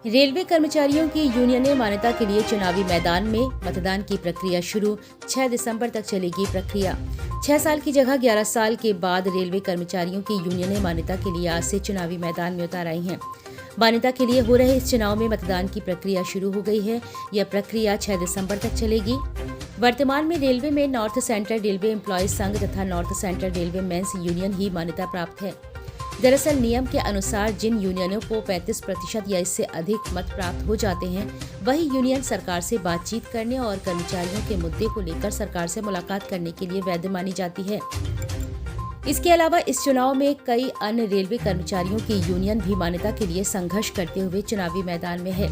Railway कर्मचारियों की union ने मान्यता के लिए चुनावी मैदान में मतदान की प्रक्रिया शुरू। 6 दिसंबर तक चलेगी प्रक्रिया। 6 साल की जगह 11 साल के बाद रेलवे कर्मचारियों की यूनियन ने मान्यता के लिए आज से चुनावी मैदान में उतर आई हैं। मान्यता के लिए हो रहे इस चुनाव में मतदान की प्रक्रिया शुरू हो गई है। यह प्रक्रिया 6 दिसंबर तक चलेगी। वर्तमान में रेलवे में नॉर्थ सेंट्रल रेलवे एम्प्लॉयज संघ तथा north central railway men's union ही मान्यता प्राप्त है। दरअसल नियम के अनुसार जिन यूनियनों को 35% या इससे अधिक मत प्राप्त हो जाते हैं, वही यूनियन सरकार से बातचीत करने और कर्मचारियों के मुद्दे को लेकर सरकार से मुलाकात करने के लिए वैध मानी जाती है। इसके अलावा इस चुनाव में कई अन्य रेलवे कर्मचारियों की यूनियन भी मान्यता के लिए संघर्ष करते हुए चुनावी मैदान में है।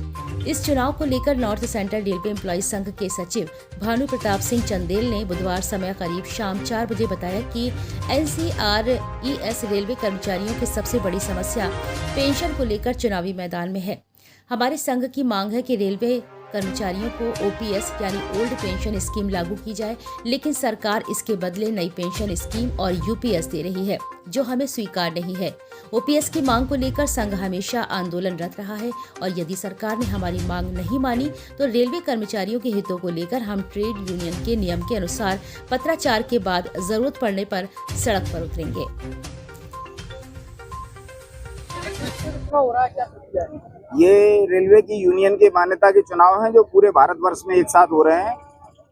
इस चुनाव को लेकर नॉर्थ सेंट्रल रेलवे एम्प्लॉयज संघ के सचिव भानु प्रताप सिंह चंदेल ने बुधवार समय करीब शाम 4 बजे बताया कि NCRES रेलवे कर्मचारियों की सबसे बड़ी समस्या पेंशन को लेकर चुनावी मैदान में है। हमारे संघ की मांग है कि रेलवे कर्मचारियों को OPS यानी ओल्ड पेंशन स्कीम लागू की जाए, लेकिन सरकार इसके बदले नई पेंशन स्कीम और UPS दे रही है, जो हमें स्वीकार नहीं है। OPS की मांग को लेकर संघ हमेशा आंदोलनरत रहा है और यदि सरकार ने हमारी मांग नहीं मानी तो रेलवे कर्मचारियों के हितों को लेकर हम ट्रेड यूनियन के नियम के अनुसार पत्राचार के बाद जरूरत पड़ने पर सड़क पर उतरेंगे। ये रेलवे की यूनियन के मान्यता के चुनाव हैं जो पूरे भारतवर्ष में एक साथ हो रहे हैं।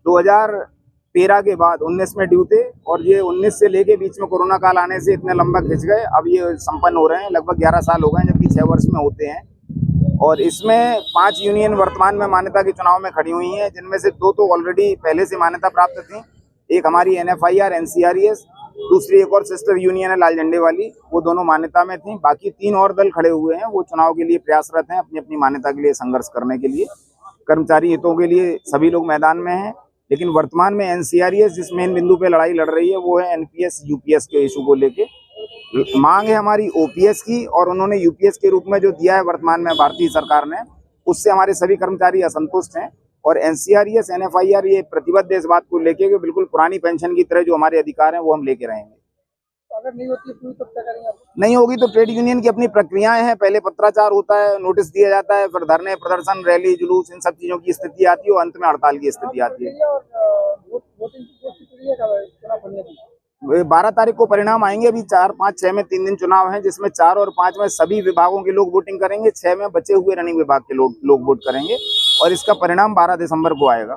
2013 के बाद 19 में ड्यू थे और ये 19 से लेके बीच में कोरोना काल आने से इतने लंबा खिंच गए। अब ये संपन्न हो रहे हैं। लगभग 11 साल हो गए हैं, जबकि 6 वर्ष में होते हैं। और इसमें 5 यूनियन वर्तमान में मान्यता के चुनाव में खड़ी हुई हैं, जिनमें से 2 तो ऑलरेडी पहले से मान्यता प्राप्त थी। एक हमारी NFIR NCRES, दूसरी एक और सिस्टर यूनियन है लाल झंडे वाली, वो दोनों मान्यता में थी। बाकी 3 और दल खड़े हुए हैं, वो चुनाव के लिए प्रयासरत हैं अपनी अपनी मान्यता के लिए संघर्ष करने के लिए। कर्मचारी हितों के लिए सभी लोग मैदान में हैं, लेकिन वर्तमान में NCRES जिस मेन बिंदु पे लड़ाई लड़ रही है वो है NPS UPS के इशू को लेके। मांग है हमारी OPS की, और उन्होंने UPS के रूप में जो दिया है वर्तमान में भारतीय सरकार ने, उससे हमारे सभी कर्मचारी असंतुष्ट हैं। और NCRES NFIR ये प्रतिबद्ध है इस बात को लेके कि बिल्कुल पुरानी पेंशन की तरह जो हमारे अधिकार हैं वो हम लेके रहेंगे। तो अगर नहीं होती तो तब क्या करेंगे? नहीं होगी तो ट्रेड यूनियन की अपनी प्रक्रियाएं हैं। पहले पत्राचार होता है, नोटिस दिया जाता है, फिर धरने, प्रदर्शन, रैली, जुलूस, इन सब चीजों की स्थिति आती है और अंत में हड़ताल की स्थिति आती है। 12 तारीख को परिणाम आएंगे। अभी 4, 5, 6 में 3 दिन चुनाव हैं, जिसमें 4 और 5 में सभी विभागों के लोग वोटिंग करेंगे। 6 में बचे हुए रनिंग विभाग के लोग वोट करेंगे और इसका परिणाम 12 दिसंबर को आएगा।